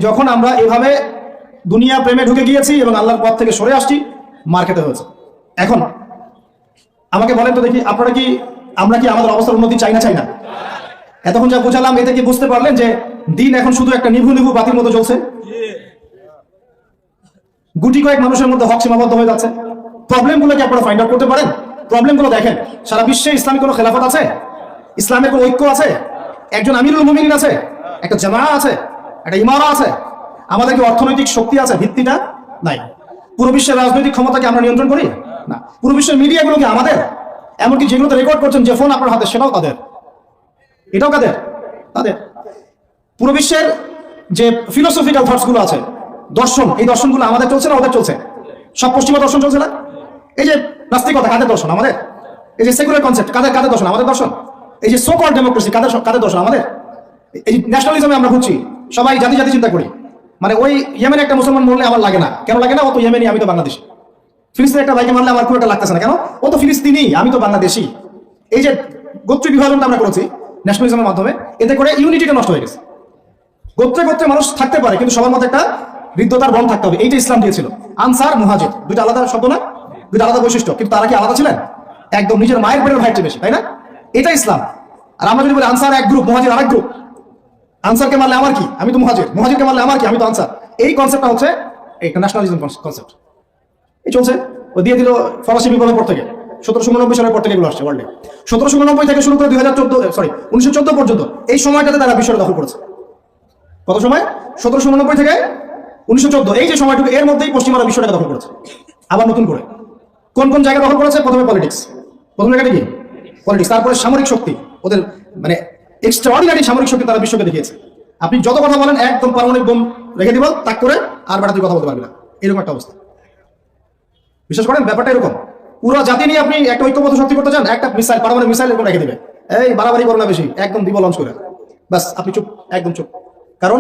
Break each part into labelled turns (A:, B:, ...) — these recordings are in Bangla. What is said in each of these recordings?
A: যখন আমরা এভাবে দুনিয়া প্রেমে ঢুকে গিয়েছি এবং আল্লাহর পথ থেকে সরে আসছি, মার খেতে হয়েছে। এখন আমাকে বলেন তো দেখি, আমরা কি আমাদের অবস্থার উন্নতি চাই না? এতক্ষণ যা বোঝালাম, এতে কি বুঝতে পারলেন যে দিন এখন শুধু একটা নিভু নিভু বাতির মতো চলছে? গুটি কয়েক মানুষের মধ্যে হক সীমাবদ্ধ হয়ে যাচ্ছে। প্রবলেমগুলো কি আপনারা ফাইন্ড আউট করতে পারেন? প্রবলেমগুলো দেখেন। সারা বিশ্বে ইসলামী কোনো খেলাফত আছে? ইসলামের কোনো ঐক্য আছে? একজন আমিরুল মুমিনিন আছে? একটা জামাআত আছে? একটা ইমারা আছে? আমাদের কি অর্থনৈতিক শক্তি আছে? ভিত্তিটা নাই। পুরো বিশ্বের রাজনৈতিক ক্ষমতাকে আমরা নিয়ন্ত্রণ করি না। পুরো বিশ্বের মিডিয়াগুলো কি আমাদের? এমনকি যেগুলোতে রেকর্ড করছেন যে ফোন আপনার হাতে, সেটাও তাদের। এটাও কাদের? তাদের। পুরো বিশ্বের যে ফিলোসফিক্যাল থটস গুলো আছে, দর্শন, এই দর্শনগুলো আমাদের চলছে না ওদের চলছে? সব পশ্চিমা দর্শন চলছে না? এই যে নাস্তিকতা, কাদের দর্শন? আমাদের। এই যে সেকুলার কনসেপ্ট, কাদের দর্শন? আমাদের দর্শন। এই যে সো কল্ড ডেমোক্রেসি, কাদের দর্শন? আমাদের। এই ন্যাশনালিজমে আমরা ঘুরছি, সবাই জাতি চিন্তা করি। মানে ওই ইয়েমেনে একটা মুসলমান মরলে আমার লাগে না। কেন লাগে না? ও তো ইয়েমেনি, আমি তো বাংলাদেশি। ফিলিস্তিনের একটা ভাইকে মারলে আমার খুব একটা লাগতেছে না। কেন? ও তো ফিলিস্তিনি, আমি তো বাংলাদেশি। এই যে গোত্র বিভাজনটা আমরা করেছি ন্যাশনালিজমের মাধ্যমে, এতে করে ইউনিটিটা নষ্ট হয়ে গেছে। গোত্রে মানুষ থাকতে পারে, কিন্তু সবার মধ্যে একটা হৃদ্যতার বন্ধ থাকতে হবে। এইটা ইসলাম দিয়েছিল। আনসার, মুহাজির, দুইটা আলাদা শব্দ না? দুইটা আলাদা বৈশিষ্ট্য, কিন্তু তারা কি আলাদা ছিলেন? একদম নিজের মায়ের পেটের ভাইয়ের চেয়ে বেশি, তাই না? এটা ইসলাম। আর আমরা যদি বলি আনসার এক গ্রুপ, মুহাজির আরেক গ্রুপ, আনসারকে মারলে আমার কি, আমি তো মুহাজিরকে মারলে আমার কি, আমি তো আনসার। এই কনসেপ্টটা হচ্ছে একটা ন্যাশনালিজম কনসেপ্ট। এই চলছে। ও দিয়ে দিল ফরাসি বিপ্লবের পর থেকে, 1789 সালের পর থেকে এগুলো আসছে ওয়ার্ল্ডে। 1789 থেকে শুরু করে 1914 পর্যন্ত এই সময়টাতে তারা বিশ্বটা দখল করেছে। কত সময়? 1789 থেকে 1914, এই যে সময়টুকু, এর মধ্যেই পশ্চিমারা বিশ্বটাকে দখল করেছে। আবার নতুন করে কোন জায়গা দখল করেছে? প্রথমে পলিটিক্স, প্রথম জায়গাটা কি? পলিটিক্স। তারপরে সামরিক শক্তি, ওদের মানে এক্সট্রাঅর্ডিনারি সামরিক শক্তি তারা বিশ্বকে দেখিয়েছে। আপনি যত কথা বলেন, একদম পারমাণবিক বোম রেখে দিব তাক করে, আর বেটা তুই কথা বলতে পারবি না, এরকম একটা অবস্থা। বিশ্বাস করেন ব্যাপারটা এরকম। পুরো জাতি নিয়ে আপনি একটা ঐক্যবদ্ধ শক্তি করতে চান, একটা মিসাইল, পারমাণবিক মিসাইল এরকম রেখে দিবে, এই বাড়াবাড়ি করো না বেশি, একদম দিব লঞ্চ করে, বাস আপনি চুপ, একদম চুপ। কারণ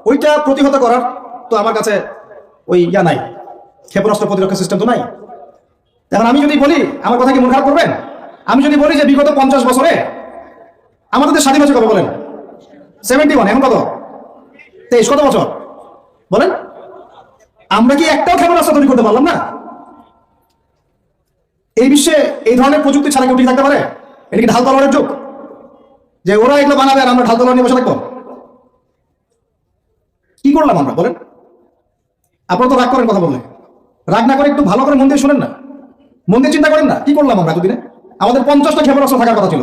A: ওইটা প্রতিহত করার তো আমার কাছে ওই নাই, ক্ষেপণাস্ত্র প্রতিরক্ষা সিস্টেম তো নাই। এখন আমি যদি বলি, আমার কথা কি মন খারাপ করবেন? আমি যদি বলি যে বিগত 50 বছরে আমাদের স্বাধীন হয়েছে কবে বলেন? 71। এখন কত? 23। কত বছর বলেন? আমরা কি একটাও ক্ষেপণাস্ত্র তৈরি করতে পারলাম না? এই বিশ্বে এই ধরনের প্রযুক্তি ছাড়া কেউ ঠিক থাকতে পারে? এটা কি ঢাল তলোয়ারের যুগ যে ওরা এগুলো বানাবে আর আমরা ঢাল তলোয়ার নিয়ে বসে থাকবো? কি করলাম আমরা বলেন? আপনারা তো রাগ করেন কথা বললে। রাগ না করে একটু ভালো করে মন দিয়ে শোনেন না, মন দিয়ে চিন্তা করেন না। কি করলাম আমরা এতদিনে? আমাদের 50টা ক্ষেপণাস্ত্র থাকার কথা ছিল,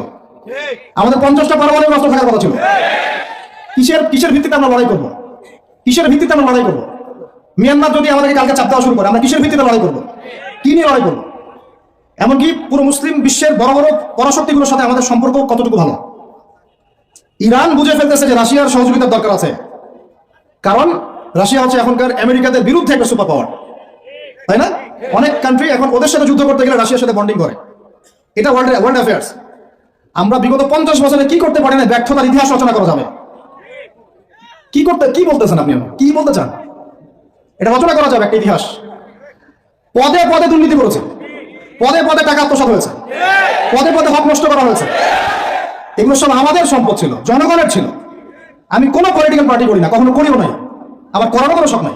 A: আমাদের 50টা পারমাণবিক অস্ত্র থাকার কথা ছিল। কিসের ভিত্তিতে আমরা লড়াই করবো? কিসের ভিত্তিতে আমরা লড়াই করবো? মিয়ানমার যদি আমাদেরকে কালকে চাপ দেওয়া শুরু করে, আমরা কিসের ভিত্তিতে লড়াই করবো? কি নিয়ে লড়াই করবো? এমনকি পুরো মুসলিম বিশ্বের বড় পরাশক্তিগুলোর সাথে আমাদের সম্পর্ক কতটুকু ভালো? ইরান বুঝে ফেলতেছে যে রাশিয়ার সহযোগিতার দরকার আছে, কারণ রাশিয়া হচ্ছে এখনকার আমেরিকাদের বিরুদ্ধে একটা সুপার পাওয়ার, তাই না? অনেক কান্ট্রি এখন ওদের সাথে যুদ্ধ করতে গেলে রাশিয়ার সাথে বন্ডিং করে। এটা ওয়ার্ল্ড অ্যাফেয়ার্স। আমরা বিগত 50 বছরে কি করতে পারি না, ব্যর্থতার ইতিহাস রচনা করা যাবে। কি বলতেছেন আপনি? কি বলতে চান? এটা রচনা করা যাবে একটা ইতিহাস। পদে পদে দুর্নীতি করেছে, পদে পদে টাকা আত্মসাৎ হয়েছে, পদে পদে হক নষ্ট করা হয়েছে। এগুলো সব আমাদের সম্পদ ছিল, জনগণের ছিল। আমি কোনো পলিটিক্যাল পার্টি করি না, কখনো করিও নাই, আমার করারও কোনো শখ নাই।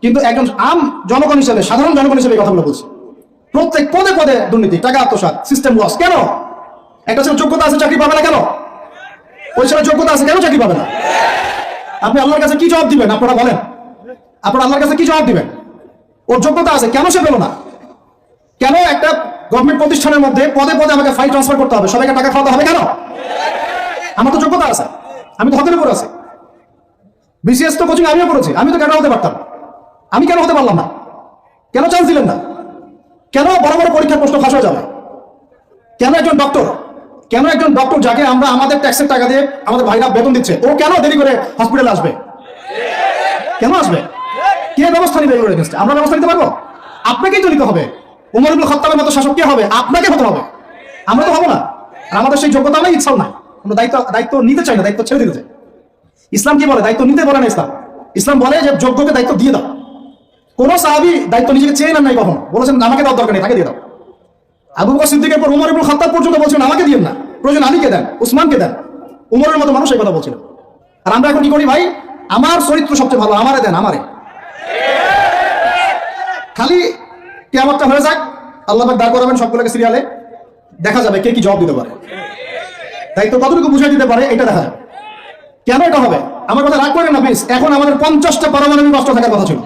A: কিন্তু একজন জনগণ হিসেবে, সাধারণ জনগণ হিসেবে এই কথাগুলো বলছি। প্রত্যেক পদে পদে দুর্নীতি, টাকা আত্মসাৎ, সিস্টেম লস। কেন? একটা ছেলে যোগ্যতা আছে, চাকরি পাবে না কেন? ওই ছেলে যোগ্যতা আছে, কেন চাকরি পাবে না? আপনি আল্লাহর কাছে কি জবাব দিবেন? আপনারা বলেন, আপনারা আল্লাহর কাছে কি জবাব দিবেন? ওর যোগ্যতা আছে, কেন সে পেল না? কেন একটা গভর্নমেন্ট প্রতিষ্ঠানের মধ্যে পদে পদে আমাকে ফাইল ট্রান্সফার করতে হবে, সবাইকে টাকা খাওয়াতে হবে কেন? আমার তো যোগ্যতা আছে, আমি তো হকের উপর আছি। বিসিএস তো কোচিং আমিও করেছি, আমি তো কেন হতে পারতাম, আমি কেন হতে পারলাম না? কেন চান্স দিলেন না? কেন বড় বড় পরীক্ষার প্রশ্ন ফাঁস হয়ে যাবে? কেন একজন ডক্টর যাকে আমরা আমাদের ট্যাক্সের টাকা দিয়ে আমাদের ভাইরা বেতন দিচ্ছে, ও কেন দেরি করে হসপিটালে আসবে? কেন আসবে? কে ব্যবস্থা নিবে এগুলোর এগেইনস্টে? আমরা ব্যবস্থা নিতে পারবো? আপনাকেই তো নিতে হবে। উমর ইবনে খাত্তাবের মতো শাসক কে হবে? আপনাকে হতে হবে, আমরা তো হবো না। আর আমাদের সেই যোগ্যতা নাই, ইচ্ছাও নাই। আমরা দায়িত্ব নিতে চাই না, দায়িত্ব ছেড়ে দিতে চাই। ইসলাম কি বলে? দায়িত্ব নিতে বলে না ইসলাম। ইসলাম বলে যে যোগ্যকে দায়িত্ব দিয়ে দাও। কোন সাহাবী দায়িত্ব নিজেকে চেয়ে নেন নাই কখনো, বলেছেন আমাকে দেওয়ার দরকার নেই, তাকে দিয়ে দাও। আবু বকর সিদ্দিকের পর উমর ইবনে খাত্তাব পর্যন্ত বলছেন আমাকে দিয়েন না, প্রয়োজন আলীকে দেন, উসমানকে দেন। উমরের মতো মানুষ এই কথা বলছিল। আর আমরা এখন কি করি ভাই? আমার চরিত্র সবচেয়ে ভালো, আমারে দেন, আমারে। খালি কিয়ামতটা হয়ে যাক, আল্লাহ পাক দাঁড় করাবেন সবগুলোকে সিরিয়ালে, দেখা যাবে কে কি জবাব দিতে পারে, দায়িত্ব কতটুকু বুঝিয়ে দিতে পারে এটা দেখা যাবে। কেন এটা হবে? আমার কথা রাগ করেন না প্লিজ। এখন আমাদের 50টা পারমাণবিক অস্ত্র থাকার কথা ছিল,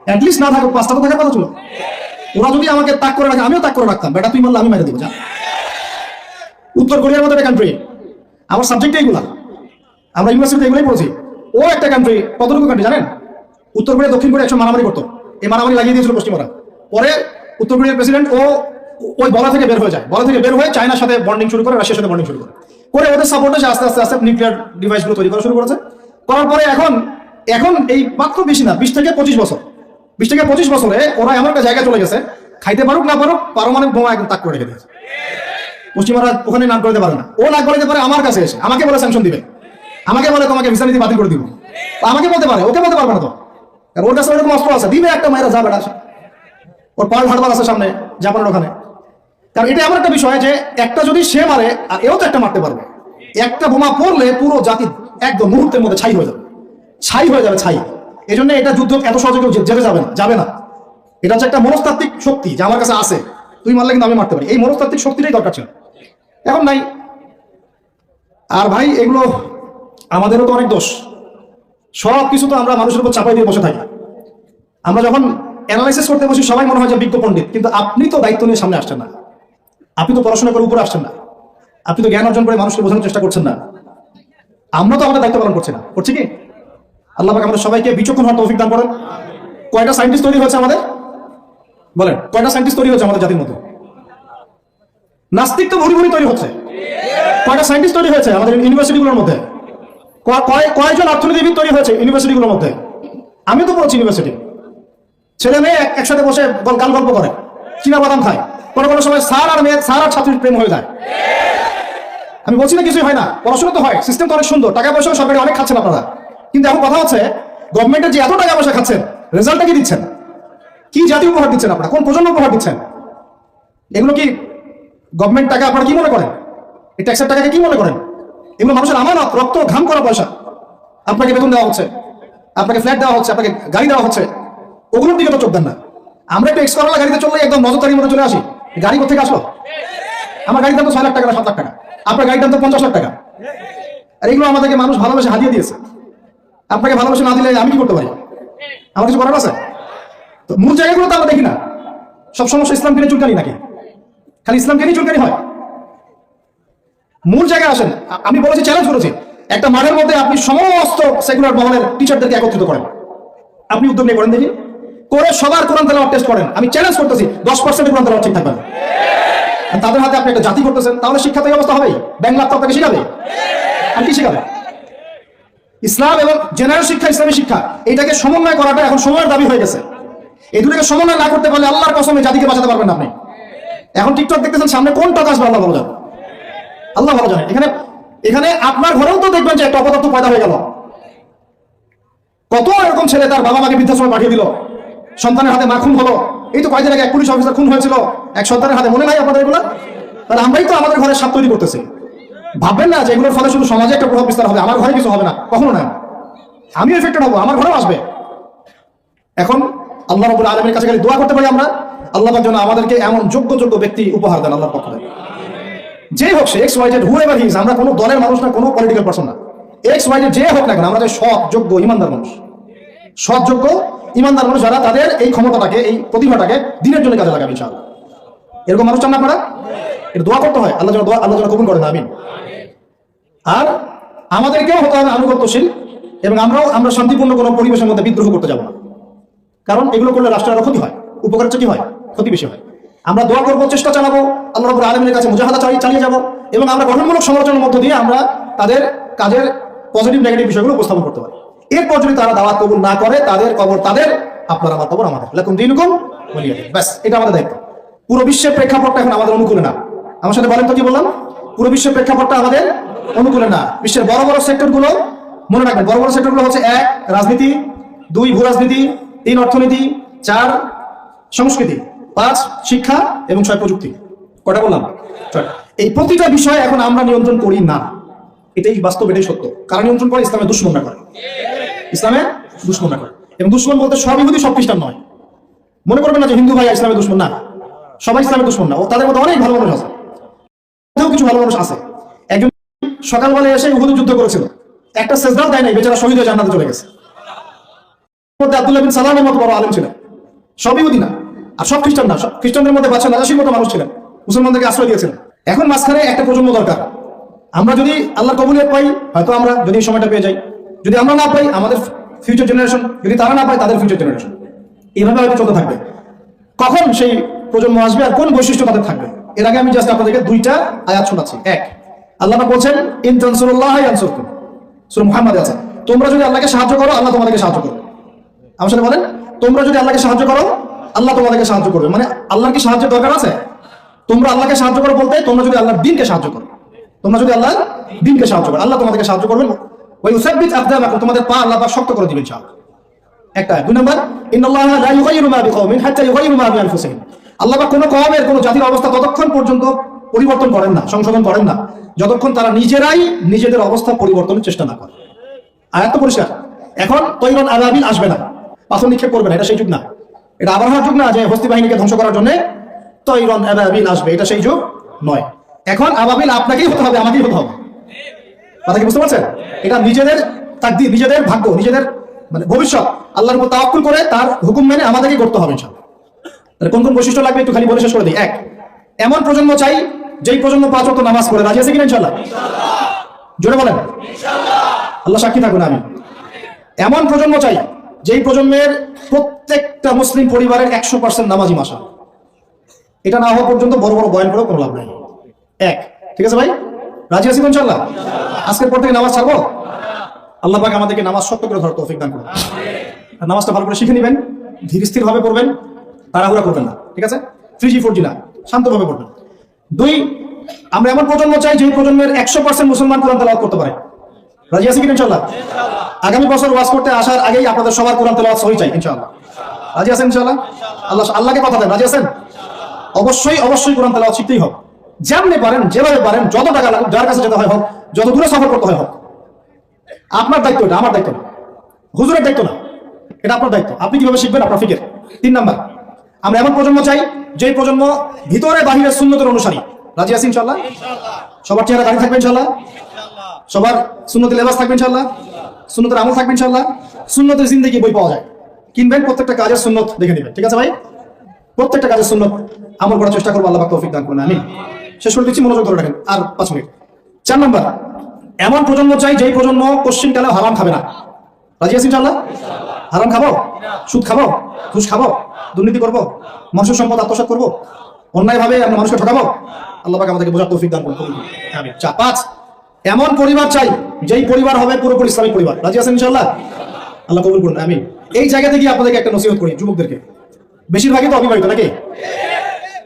A: অ্যাটলিস্ট না থাকুক 5টা তো থাকার কথা ছিল। ওরা যদি আমাকে তাক করে রাখে, আমিও তাক করে রাখতাম, বেটা তুই মারলে আমি মেরে দিব। যা, উত্তর কোরিয়ার মতো একটা কান্ট্রি, আমার সাবজেক্ট এইগুলা, আমরা ইউনিভার্সিটিতে এগুলোই পড়েছি। ও একটা কান্ট্রি, কতটুকু কান্ট্রি জানেন? উত্তর কোরিয়া দক্ষিণ কোরিয়া একসময় মারামারি করতো, এই মারামারি লাগিয়ে দিয়েছিল পশ্চিমারা। পরে উত্তর কোরিয়ার প্রেসিডেন্ট ওই বলা থেকে বের হয়ে যায়, বলা থেকে বের হয়ে চায়নার সাথে বন্ডিং শুরু করে, রাশিয়ার সাথে বন্ডিং শুরু করে ওদের সাপোর্টে সে আস্তে আস্তে আস্তে নিউক্লিয়ার ডিভাইসগুলো তৈরি করা শুরু করেছে। করার পরে এখন এই মাত্র বেশি না, 20 থেকে 25 বছরে ওরা এমন একটা জায়গায় চলে গেছে, খাইতে পারুক না পারুক পারমাণবিক বোমা একদম তাক করে রেখে দিয়েছে। পশ্চিমারা ওখানে নাক করতে পারে না, ও নাক করতে পারে আমার কাছে এসে, আমাকে বলে স্যাংশন দিবে, আমাকে বলে তোমাকে ভিসা নীতি বাতিল করে দিব, আমাকে বলতে পারে, ওকে বলতে পারবে না তো। ওর কাছে ওরকম অস্ত্র আছে, দিবে একটা মায়েরা, যা বেড়া, ওর পাল হারবার আছে সামনে জাপানের ওখানে। কারণ এটা এমন একটা বিষয় যে একটা যদি সে মারে আর এও তো একটা মারতে পারবে, একটা বোমা পড়লে পুরো জাতি একদম মুহূর্তের মধ্যে ছাই হয়ে যাবে, ছাই। এই জন্য এটা যুদ্ধ এত সহজে কেউ যেতে যাবে না। এটা হচ্ছে একটা মনস্তাত্ত্বিক শক্তি যে আমার কাছে আছে, তুই মারলে কিন্তু আমি মারতে পারি, এই মনস্তাত্ত্বিক শক্তিটাই দরকার ছিল, এখন নাই। আর ভাই এগুলো আমাদেরও তো অনেক দোষ, সব কিছু তো আমরা মানুষের উপর চাপাই দিয়ে বসে থাকি। আমরা যখন অ্যানালাইসিস করতে বসি সবাই মনে হয় যে বিজ্ঞ পণ্ডিত, কিন্তু আপনি তো দায়িত্ব নিয়ে সামনে আসছেন না, আপনি তো পড়াশোনা করে উপরে আসছেন না, আপনি তো জ্ঞান অর্জন করে মানুষকে বোঝানোর চেষ্টা করছেন না। আমরা তো আমাদের দায়িত্ব পালন করছি না, করছি কি? আল্লাহ পাক আমাদের সবাইকে বিচক্ষণ হওয়ার তৌফিক দান করেন। কয়টা সায়েন্টিস্ট তৈরি হয়েছে আমাদের, বলেন কয়টা সায়েন্টিস্ট তৈরি হয়েছে আমাদের জাতির মধ্যে? নাস্তিক তো ভুরি ভুরি তৈরি হচ্ছে। কয়টা সায়েন্টিস্ট তৈরি হয়েছে আমাদের ইউনিভার্সিটিগুলোর মধ্যে? কয়জন অর্থনীতিবিদ তৈরি হয়েছে ইউনিভার্সিটিগুলোর মধ্যে? আমি তো পড়ছি ইউনিভার্সিটি, ছেলে মেয়ে একসাথে বসে গাল গল্প করে, চীনা বাদাম খায়, কোনো সময় স্যার আর ছাত্রীর প্রেম হয়ে যায়। আমি বলছি না কিছুই হয় না, পড়াশোনা তো হয়, সিস্টেম তো অনেক সুন্দর, টাকা পয়সা সরকারি অনেক খাচ্ছেন আপনারা, কিন্তু এখন কথা হচ্ছে গভর্নমেন্টের যে এত টাকা পয়সা খাচ্ছেন, রেজাল্টটা কি দিচ্ছেন? কি জাতীয় উপহার দিচ্ছেন আপনারা? কোন প্রজন্ম উপহার দিচ্ছেন? এগুলো কি গভর্নমেন্ট টাকা আপনারা কি মনে করেন? এই ট্যাক্সের টাকাকে কি মনে করেন? এগুলো মানুষের আমানত, রক্ত ঘাম করা পয়সা। আপনাকে বেতন দেওয়া হচ্ছে, আপনাকে ফ্ল্যাট দেওয়া হচ্ছে, আপনাকে গাড়ি দেওয়া হচ্ছে, ওগুলোর দিকে তো চোখ দেন না। আমরা একটু এক্সকরলা গাড়িতে চললে একদম নজরদারির মধ্যে চলে আসি, গাড়ি কোথেকে আসলো? আমার গাড়ির দাম তো 6 লাখ টাকা না 7 লাখ টাকা, আপনার গাড়ির দাম তো 50 লাখ টাকা। আর এগুলো আমাদেরকে মানুষ ভালোবেসে হাতিয়ে দিয়েছে। আপনাকে ভালোবেসে না দিলে আমি কি করতে পারি? আমার কিছু করার আছে? তো মূল জায়গাগুলো তো আমরা দেখি না। সব সমস্যা ইসলামকে নিয়ে চুলকানি নাকি? খালি ইসলামকে নিয়ে চুলকানি হয়? মূল জায়গায় আসেন। আমি বলেছি, চ্যালেঞ্জ করেছি, একটা মাঠের মধ্যে আপনি সমস্ত সেকুলার মহলের টিচারদেরকে একত্রিত করেন, আপনি উদ্যোগ নিয়ে করেন দেখি, করে সবার কোরআন তেলাওয়াত টেস্ট করেন। আমি চ্যালেঞ্জ করতেছি 10% কোরআন তেলাওয়াত ঠিক থাকবে না। তাদের হাতে আপনি একটা জাতি করতেছেন, তাহলে শিক্ষা তো অবস্থা হবেই। ব্যাংক লাভ আপনাকে শিখাবে, আর কি শিখাবে? ইসলাম এবং জেনারেল শিক্ষা, ইসলামী শিক্ষা, এটাকে সমন্বয় করাটা এখন সময়ের দাবি হয়ে গেছে। এই দুটোকে সমন্বয় না করতে পারলে আল্লাহর কসম এই জাতিকে বাঁচাতে পারবেন না আপনি। এখন টিকটক দেখতেছেন, সামনে কোন টাকা আসবে আল্লাহ ভালো জানে, আল্লাহ ভালো জানে। এখানে আপনার ঘরেও তো দেখবেন যে একটা অপদার্থ পয়দা হয়ে গেল। কত এরকম ছেলে তার বাবা মাকে বৃদ্ধাশ্রমে পাঠিয়ে দিল, সন্তানের হাতে মা খুন হলো। এই তো কয়েকদিন আগে এক পুলিশ অফিসার খুন হয়েছিল এক সন্তানের হাতে, মনে নাই আপনাদের এগুলো? তাহলে আমরাই তো আমাদের ঘরে সাপ তৈরি করতেছি। ভাববেন না যে এগুলোর ফলে শুধু সমাজে একটা প্রভাব বিস্তার হবে, আমার ঘরে কিছু হবে না, কখনো না। আমিও এফেক্টেড হবো, আমার ঘরেও আসবে। এখন আল্লাহ রাব্বুল আলামিনের কাছে খালি দোয়া করতে পারি আমরা, আল্লাহ পাক যেন আমাদেরকে এমন যোগ্য ব্যক্তি উপহার দেন আল্লাহর পক্ষ থেকে। যে হোক সে X Y Z, whoever he is, আমরা কোনো দলের মানুষ না, কোনো পলিটিক্যাল পারসন না। এক্স ওয়াই জেড যে হোক না কেন, আমরা যে সৎ যোগ্য ইমানদার মানুষ, সৎ যোগ্য ইমানদার মানুষ যারা তাদের এই ক্ষমতাটাকে, এই প্রতিভাটাকে দিনের জন্য কাজে লাগাবে ইনশাআল্লাহ। এরকম মানুষ চান না আপনারা? এটা দোয়া করতে হয়, আল্লাহ যেন কবুল করেন, আমিন। আর আমাদেরকেও হতে হবে আনুগত্যশীল, এবং আমরা শান্তিপূর্ণ কোনো পরিবেশের মধ্যে বিদ্রোহ করতে যাব না। কারণ এগুলো করলে রাষ্ট্রের আরো ক্ষতি হয়, উপকারের চেয়ে কি হয়? ক্ষতি বেশি হয়। আমরা দোয়া করবো, চেষ্টা চালাবো, আল্লাহ রাব্বুল আলামিনের কাছে মুজাহাদা চালিয়ে যাব, এবং আমরা গঠনমূলক সমালোচনার মধ্য দিয়ে আমরা তাদের কাজের পজিটিভ নেগেটিভ বিষয়গুলো উপস্থাপন করতে পারি। এরপর যদি তারা দাওয়াত কবুল না করে, তাদের কবর তাদের, আপনার আমার কবর আমাদের, লাকুম দীনুকুম ওয়ালিয়া দীন। ব্যাস, এটা আমাদের দায়িত্ব। পুরো বিশ্বের প্রেক্ষাপটটা এখন আমাদের অনুকূলে না। আমার সাথে বলেন তো, কি বললাম? পুরো বিশ্বের প্রেক্ষাপটটা আমাদের অনুকূলে না। বিশ্বের বড় বড় সেক্টরগুলো মনে রাখবেন, বড় বড় সেক্টরগুলো হচ্ছে 1 রাজনীতি, 2 ভূ রাজনীতি, 3 অর্থনীতি, 4 সংস্কৃতি, 5 শিক্ষা, এবং 6 প্রযুক্তি। কটা বললাম? 6। এই প্রতিটা বিষয় এখন আমরা নিয়ন্ত্রণ করি না। এটাই বাস্তব, এটাই সত্য। কারা নিয়ন্ত্রণ করে? ইসলামের দুশ্মনরা করে, ইসলামের দুশ্মনরা করে। এবং দুশ্মন বলতে সব ইহুদি সব খ্রিস্টান নয়। মনে করবেন না যে হিন্দু ভাই ইসলামের দুশ্মন, না, সবাই ইসলামের দুশ্মন না। ও তাদের মধ্যে অনেক ভালো মানুষ আছে, কিছু ভালো মানুষ আছে। একজন সকালবেলা এসে উহুদ যুদ্ধ করেছিল, একটা সেজদাও দেয় নাই, বেচারা শহীদ হয়ে জান্নাতে চলে গেছে। আব্দুল্লাহ বিন সালামের মতো বড় আলেম ছিলেন, সব ইহুদি না আর সব খ্রিস্টান না। খ্রিস্টানদের মধ্যে বাদশা নাজাশীর মতো মানুষ ছিলেন, মুসলমানদেরকে আশ্রয় দিয়েছিলেন। এখন মাঝখানে একটা প্রজন্ম দরকার। আমরা যদি আল্লাহর কবুলিয়ত পাই, হয়তো আমরা যদি এই সময়টা পেয়ে যাই, যদি আমরা না পাই আমাদের ফিউচার জেনারেশন, যদি তারা না পায় তাদের ফিউচার জেনারেশন, এইভাবে হয়তো চলতে থাকবে। কখন সেই প্রজন্ম আসবে আর কোন বৈশিষ্ট্য তাদের থাকবে? এর আগে আমি জাস্ট আপনাদেরকে দুইটা আয়াত শোনাচ্ছি। এক, আল্লাহ বলছেন ইন তানসুরুল্লাহ ইয়ানসুরকুম, সূরা মুহাম্মাদে আছে, তোমরা যদি আল্লাহকে সাহায্য করো আল্লাহ তোমাদেরকে সাহায্য করবে। আমার সাথে বলেন, তোমরা যদি আল্লাহকে সাহায্য করো আল্লাহ তোমাদেরকে সাহায্য করবে। মানে আল্লাহর কি সাহায্যের দরকার আছে? তোমরা আল্লাহকে সাহায্য করো বলতে তোমরা যদি আল্লাহর দ্বীনকে সাহায্য করো, তোমরা যদি আল্লাহর দ্বীনকে সাহায্য করো আল্লাহ তোমাদেরকে সাহায্য করবেন। ওই ইউসাব্বিত আকদামাকুম, তোমাদের পা আল্লাহ পাক শক্ত করে দিবেন ইনশাআল্লাহ। একটা। দুই নম্বর, ইন্নাল্লাহা লা ইউগাইয়িরু মা বিকওমিন হাত্তা ইউগাইয়িরু মা বিআনফুসিহিম, আল্লাহ পাক কোনো কওমের কোনো জাতির অবস্থা ততক্ষণ পর্যন্ত পরিবর্তন করেন না, সংশোধন করেন না, যতক্ষণ তারা নিজেরাই নিজেদের অবস্থা পরিবর্তনের চেষ্টা না করে। আয়াত তো পরিষ্কার। এখন তৈরন আবাবিল আসবে না, পাথর নিক্ষেপ করবে না, এটা সেই যুগ না। এটা আবার হওয়ার যুগ না যে হস্তি বাহিনীকে ধ্বংস করার জন্য তৈরন আবাবিল আসবে, এটা সেই যুগ নয়। এখন আবাবিল আপনাকেই হতে হবে, আমাকেই হতে হবে। কথা কি বুঝতে পারছেন? এটা নিজেদের তাকদীর, নিজেদের ভাগ্য, নিজেদের মানে ভবিষ্যৎ আল্লাহর উপর তাওয়াক্কুল করে তার হুকুম মেনে আমাদেরকে করতে হবে ইনশাআল্লাহ। তাহলে কোন কোন বৈশিষ্ট্য লাগবে একটু খালি বলে শেষ করে দিই। এক, এমন প্রজন্ম চাই যেই প্রজন্ম 5 ওয়াক্ত নামাজ পড়ে। রাজি আছে কিনা ইনশাআল্লাহ? জোরে বলেন ইনশাআল্লাহ। আল্লাহ সাক্ষী থাকুন, আমিন। এমন প্রজন্ম চাই যেই প্রজন্মের প্রত্যেকটা মুসলিম পরিবারের 100% নামাজি মাসা। এটা না হওয়া পর্যন্ত বড় বড় বয়ান করেও কোনো লাভ নাই। এক, ঠিক আছে ভাই? রাজি আছি ইনশাআল্লাহ? আজকের পর থেকে নামাজ ছাড়বো? আল্লাহ পাক আমাদেরকে নামাজ শক্ত করে ধরার তৌফিক দান করুন। আর নামাজটা ভালো করে শিখে নেবেন, ধীর স্থির ভাবে পড়বেন, তাড়াহুড়া করবেন না, ঠিক আছে? 3G 4G না, শান্তভাবে পড়বেন। দুই, আমরা এমন প্রজন্ম চাই যে প্রজন্মের 100% মুসলমান কোরআন তেলাওয়াত করতে পারে। রাজি আছি কিনা ইনশাআল্লাহ? আগামী বছর ওয়াজ করতে আসার আগেই আপনাদের সবার কোরআন তেলাওয়াত সহি চাই ইনশাআল্লাহ। রাজি আছেন ইনশাআল্লাহ? আল্লাহকে কথা দেন, রাজি আছেন? অবশ্যই কোরআন তেলাওয়াত শিখতেই হবে। যেমনি পারেন, যেভাবে পারেন, যত টাকা লাগুক, যার কাছে যেতে হয় হোক, যত দূরে সফর করতে হয় হোক, আপনার দায়িত্ব এটা, আমার দায়িত্ব না, হুজুরের দায়িত্ব না, এটা আপনার দায়িত্ব। আপনি কিভাবে শিখবেন আপনার ফিকির। 3 নাম্বার, আমরা এমন প্রজন্ম চাই যে প্রজন্ম ভিতরে বাহিরে সুন্নতের অনুসারী। রাজি আছি ইনশাআল্লাহ? সবার চেহারা দাঁড়িয়ে থাকবে ইনশাআল্লাহ, সবার সুন্নতের লেবাস থাকবে ইনশাআল্লাহ, সুন্নতের আমল থাকবে ইনশাআল্লাহ। সুন্নতের জিন্দেগি বই পাওয়া যায়, কিনবেন, প্রত্যেকটা কাজের সুন্নত দেখে নেবেন, ঠিক আছে ভাই? প্রত্যেকটা কাজের সুন্নত আমল করার চেষ্টা করবো, আল্লাহ পাক তৌফিক দান করুন, আমিন। শেষ করে দিচ্ছি, মনোযোগ ধরে রাখেন, আর 5 মিনিট। 4 নাম্বার, এমন প্রজন্ম চাই যেই প্রজন্ম কোশ্চিনকালে হারাম খাবে না। রাজি আছি ইনশাআল্লাহ? হারাম খাবো, সুদ খাবো, ঘুষ খাবো, দুর্নীতি করবো, মানুষের সম্পদ আত্মসাৎ করবো, অন্যায়ভাবে আমরা মানুষকে ঠকাবো। আল্লাহ পাক আমাদেরকে বোঝার তৌফিক দান করুন, আমিন। 5, এমন পরিবার চাই যেই পরিবার হবে পুরোপুরি ইসলামিক পরিবার। রাজি আছেন ইনশাআল্লাহ? আল্লাহ কবুল করুন, আমিন। এই জায়গা থেকে আপনাদেরকে একটা নসিহত করি যুবকদেরকে, বেশিরভাগই তো অবিবাহিত নাকি?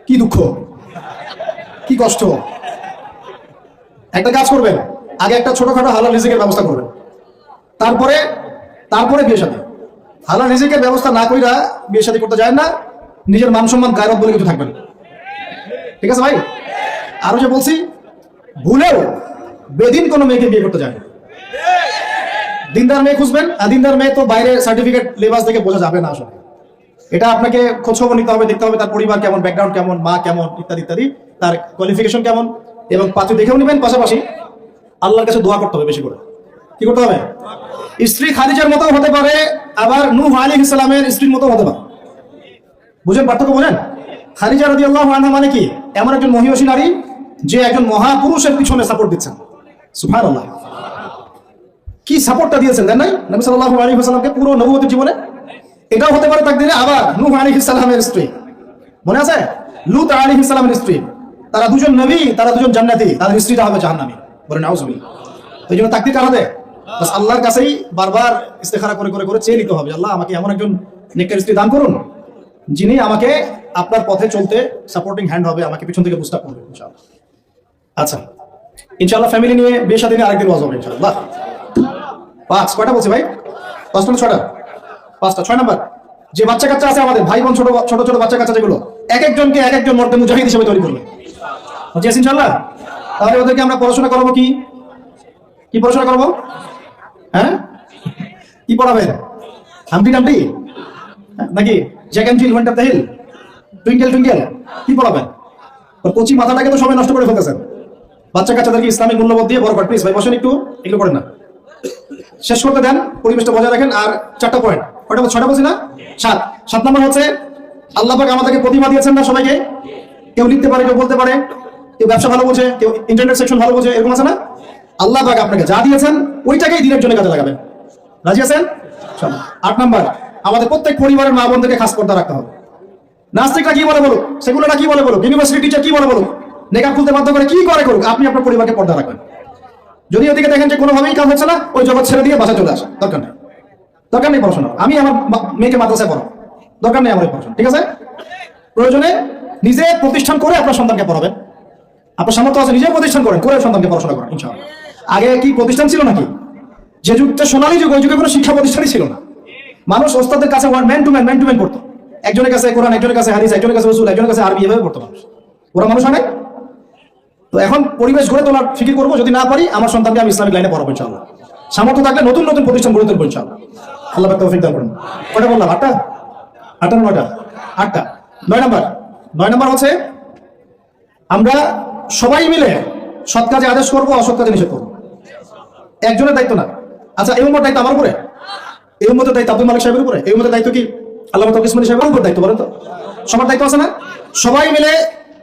A: কি দুঃখ, কি কষ্ট। একটা কাজ করবেন, আগে একটা ছোটখাটো হালাল রিজিকের ব্যবস্থা করবেন, তারপরে বিয়ে শাদী। হালাল রিজিকের ব্যবস্থা না কইরা বিয়ে শাদী করতে যায় না, নিজের মান সম্মান গায়রত বলে কিছু থাকবে না, ঠিক আছে ভাই? আরো যে বলছি, ভুলেও বেদিন কোনো মেয়েকে বিয়ে করতে যায় না। দিনদার মেয়ে খুঁজবেন, আর দিনদার মেয়ে তো বাইরে সার্টিফিকেট লেবাস দেখে বোঝা যাবে না আসলে। এটা আপনাকে খোঁজখবর নিতে হবে, দেখতে হবে তার পরিবার কেমন, ব্যাকগ্রাউন্ড কেমন, মা কেমন, ইত্যাদি ইত্যাদি, তার কোয়ালিফিকেশন কেমন, এবং পাত্রী দেখেও নেবেন। পাশাপাশি আল্লাহর কাছে দোয়া করতে হবে বেশি করে। কি করতে হবে? স্ত্রী খাদিজার মতো হতে পারে, আবার নূহ আলাইহিস সালামের স্ত্রীর মতো হতে পারে। বুঝেন পার্থক্য? বুঝেন? খাদিজা রাদিয়াল্লাহু আনহা মানে কি? এমন একজন মহিয়সী নারী যে একজন মহাপুরুষের পিছনে সাপোর্ট দিচ্ছেন। সুবহানাল্লাহ, কি সাপোর্টটা দিয়েছেন দেন নাই নবী সাল্লাল্লাহু আলাইহি ওয়াসাল্লামকে পুরো নবুয়তের জীবনে। এটাও হতে পারে তাকদীরে। আবার নূহ আলাইহিস সালামের স্ত্রী, মনে আছে? লূত আলাইহিস সালামের স্ত্রী, তারা দুজন নবী, তারা দুজন জান্নাতি, তাদের স্ত্রীটা হবে জাহান্নামী। বলেন নাউজুবিল্লাহ। এই জন্য তাকদীর কার হাতে? বাস আল্লাহর কাছেই বারবার ইস্তেখারা করে করে করে চেয়ে নিতে হবে, আল্লাহ আমাকে এমন একজন নেককার স্ত্রী দান করুন যিনি আমাকে আপনার পথে চলতে সাপোর্টিং হ্যান্ড হবে, আমাকে পিছন থেকে বুস্ট আপ করবে ইনশাআল্লাহ। আচ্ছা, ইনশাআল্লাহ ফ্যামিলি নিয়ে বিয়ে শাদী নিয়ে আরেকদিন ওয়াজ হবে ইনশাআল্লাহ। 5 কয়টা বলছি ভাই? 5টা না 6টা? 5টা। 6 নাম্বার, যে বাচ্চা কাচ্চা আছে আমাদের, ভাই বোন, ছোট ছোট বাচ্চা কাচ্চা যেগুলো, এক একজনকে এক একজন মর্দে মুজাহিদ হিসেবে তৈরি করবে। বুঝছি ইনশাআল্লাহ? তাহলে ওদেরকে আমরা পড়াশোনা করাবো কি? কি পড়াশোনা করবো? হ্যাঁ, কি পড়াবেন? হামটি টামটি নাকি Jack and Jill went of the hill, twinkle twinkle, কি পড়াবেন? কচি মাথাটাকে তো সবাই নষ্ট করে ফেলতেছেন। বাচ্চা কাচ্চাদেরকে ইসলামিক মূল্যবোধ দিয়ে বড় করেন। প্লিজ ভাই বসেন একটু, এগুলো করেন না, শেষ করতে দেন, পরিবেশটা বজায় রাখেন। আর 4টা পয়েন্ট, কয়টা? 6টা বলছি না? 7 নম্বর হচ্ছে আল্লাহ পাক আমাদেরকে প্রতিভা দিয়েছেন না সবাইকে। কেউ লিখতে পারে, কেউ বলতে পারে, কেউ ব্যবসা ভালো বোঝে, কেউ ইন্টারনেট সেকশন ভালো বোঝে, এরকম আছে না? আল্লাহ পাক আপনাকে যা দিয়েছেন ওইটাকেই দিনের জন্য কাজে লাগাবেন। রাজি আছেন? 8 নম্বর, আমাদের প্রত্যেক পরিবারের মা বোনদেরকে খাস পর্দা রাখতে হবে। নাস্তিকরা কি বলে বলুক, সেগুলোরা কি বলে বলুক, ইউনিভার্সিটি টিচার কি বলে বলুক, নেকাব খুলতে বাধ্য করে কি করে করুক, আপনি আপনার পরিবারকে পর্দা রাখবেন। যদি ওদিকে দেখেন যে কোনোভাবেই কাজ হচ্ছে না, ওই জগৎ ছেড়ে দিয়ে বাসা চলে আসে, দরকার নেই, দরকার নেই পড়াশোনা। আমি আমার মেয়েকে মাদ্রাসায় পড়াবো, দরকার নেই আমার পড়াশোনা, ঠিক আছে? প্রয়োজনে নিজে প্রতিষ্ঠান করে আপনার সন্তানকে পড়াবেন। আপনার সামর্থ্য আছে, নিজে প্রতিষ্ঠান করেন, করে সন্তানকে পড়াশোনা করেন ইনশাআল্লাহ। আগে কি প্রতিষ্ঠান ছিল নাকি? যে যুগটা সোনালী যুগ, ওই যুগে কোনো শিক্ষা প্রতিষ্ঠানই ছিল না। মানুষ ওস্তাদের কাছে ম্যান টু ম্যান পড়তো। একজনের কাছে কোরআন, একজনের কাছে হাদিস, একজনের কাছে রাসূল, একজনের কাছে আরবি, এভাবে পড়তো মানুষ। ওরা মানুষ হয় নাই? তো এখন পরিবেশ গড়ে তোলার ফিকির করবো। যদি না পারি, আমার সন্তানকে আমি ইসলামিক লাইনে পড়াবো ইনশাআল্লাহ। সামর্থ্য থাকলে নতুন নতুন প্রতিষ্ঠান গড়ে তুলবো ইনশাআল্লাহ। আল্লাহ পাক তৌফিক দান করুন। কয়টা বললাম? 8টা? 8টা না 9টা? 8টা। 9 নম্বর হচ্ছে আমরা সবাই মিলে সৎ কাজে আদেশ করবো, অসৎ কাজে নিষেধ করবো। একজনের দায়িত্ব না। আচ্ছা, এই উম্মতের দায়িত্ব আমার উপরে, এই উম্মতের দায়িত্ব আব্দুল মালিক সাহেবের উপরে, এই উম্মতের দায়িত্ব কি আল্লামা তৌফিক ইসমাইল সাহেবের উপর দায়িত্ব? বলেন তো, সবার দায়িত্ব আছে না? সবাই মিলে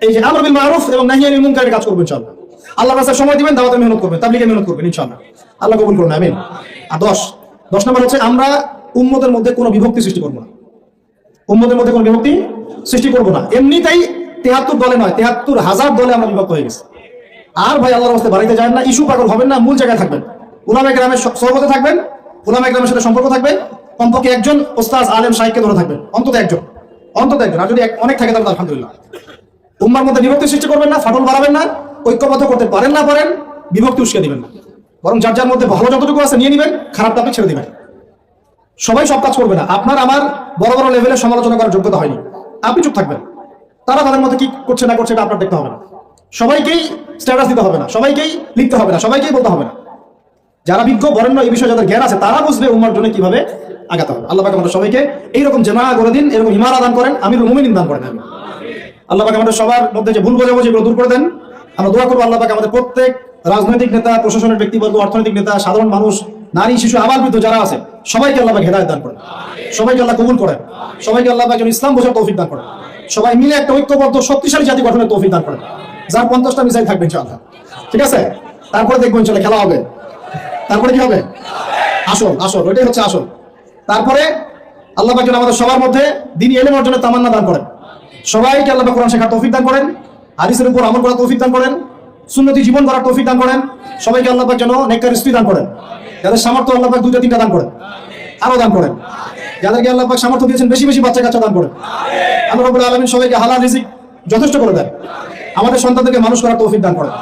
A: এই যে আমর বিল মারুফ এবং নাহি আনিল মুনকারের কাজ করবেন ইনশাআল্লাহ। আল্লাহর রাস্তায় সময় দিবেন, দাওয়াতে মেহনত করবেন, তাবলীগে মেহনত করবেন ইনশাআল্লাহ। আল্লাহ কবুল করুন, আমিন। আর 10 নম্বর হচ্ছে আমরা উম্মতের মধ্যে কোনো বিভক্তি সৃষ্টি করবো না। উম্মতের মধ্যে কোনো বিভক্তি সৃষ্টি করবো না। এমনিতেই 73 দলে নয়, 73,000 দলে আমরা বিভক্ত হয়ে গেছি। আর ভাই আল্লাহর রাস্তায় বাড়িতে যান না, ইস্যু পাগল হবেন না, মূল জায়গায় থাকবেন, উলামায়ে কেরামের সহবতে থাকবেন, উলামায়ে কেরামের সাথে সম্পর্ক থাকবে, কমপক্ষে একজন ওস্তাদ আলেম শাইখকে ধরে থাকবেন, অন্তত একজন। আর যদি অনেক থাকে তাহলে আলহামদুলিল্লাহ। উম্মার মধ্যে বিভক্তি সৃষ্টি করবেন না, ফাটল বাড়াবেন না, ঐক্যবদ্ধ করতে পারেন না পারেন, বিভক্তি উস্কে দিবেন না, বরং যার যার মধ্যে ভালো যতটুকু আছে নিয়ে নিবেন, খারাপটা আপনি ছেড়ে দিবেন। সবাই সব কাজ করবে না। আপনার আমার বড় বড় লেভেলে সমালোচনা করার যোগ্যতা হয়নি, আপনি চুপ থাকবেন। তারা তাদের মধ্যে কি করছে না করছে এটা আপনার দেখতে হবে না। সবাইকেই স্ট্যাটাস দিতে হবে না, সবাইকেই লিখতে হবে না, সবাইকেই বলতে হবে না। যারা বিজ্ঞ বরেণ্য এই বিষয়ে যাদের জ্ঞান আছে, তারা বুঝবে উম্মার জন্য কিভাবে আগাতে হবে। আল্লাহ পাক আমাদের সবাইকে এইরকম জামা করে দিন, এরকম ইমারা দান করেন, আমিরুল মুমিনিন দান করেন। আল্লাহ পাক আমাদের সবার মধ্যে যে ভুল বোঝাবুঝি এগুলো দূর করে দেন। আমরা দোয়া করবো আল্লাহ পাক আমাদের প্রত্যেক রাজনৈতিক নেতা, প্রশাসনের ব্যক্তিবর্গ, অর্থনৈতিক নেতা, সাধারণ মানুষ, নারী, শিশু, আবাল বৃদ্ধ যারা আছে, সবাইকে আল্লাহ পাক হেদায়েত দান করেন, সবাইকে আল্লাহ কবুল করেন, সবাইকে আল্লাহ পাক যেন ইসলাম বোঝার তৌফিক দান করেন, সবাই মিলে একটা ঐক্যবদ্ধ শক্তিশালী জাতি গঠনের তৌফিক দান করেন, যার 50টা মিসাইল থাকবে ইনশাআল্লাহ। ঠিক আছে? তারপরে দেখবো ইনশাআল্লাহ খেলা হবে। তারপরে কি হবে? আসল ওইটাই হচ্ছে আসল। তারপরে আল্লাহ পাক যেন আমাদের সবার মধ্যে দ্বীনি ইলম অর্জনের তামান্না দান করেন, সবাইকে আল্লাহ পাক কোরআন শেখার তৌফিক দান করেন, হাদিসের উপর আমল করার তৌফিক দান করেন, সুন্নতি জীবন গড়ার তৌফিক দান করেন। সবাইকে আল্লাহ পাক যেন নেককার স্ত্রী দান করেন, যাদের সামর্থ্য আল্লাহ পাক 2টা 3টা দান করেন, আরো দান করেন। যাদেরকে আল্লাহ পাক সামর্থ্য দিয়েছেন বেশি বেশি বাচ্চা কাচ্চা দান করেন। আল্লাহ রাব্বুল আলামিন সবাইকে হালাল রিজিক যথেষ্ট করে দেন, আমাদের সন্তানদেরকে মানুষ করার তৌফিক দান করেন।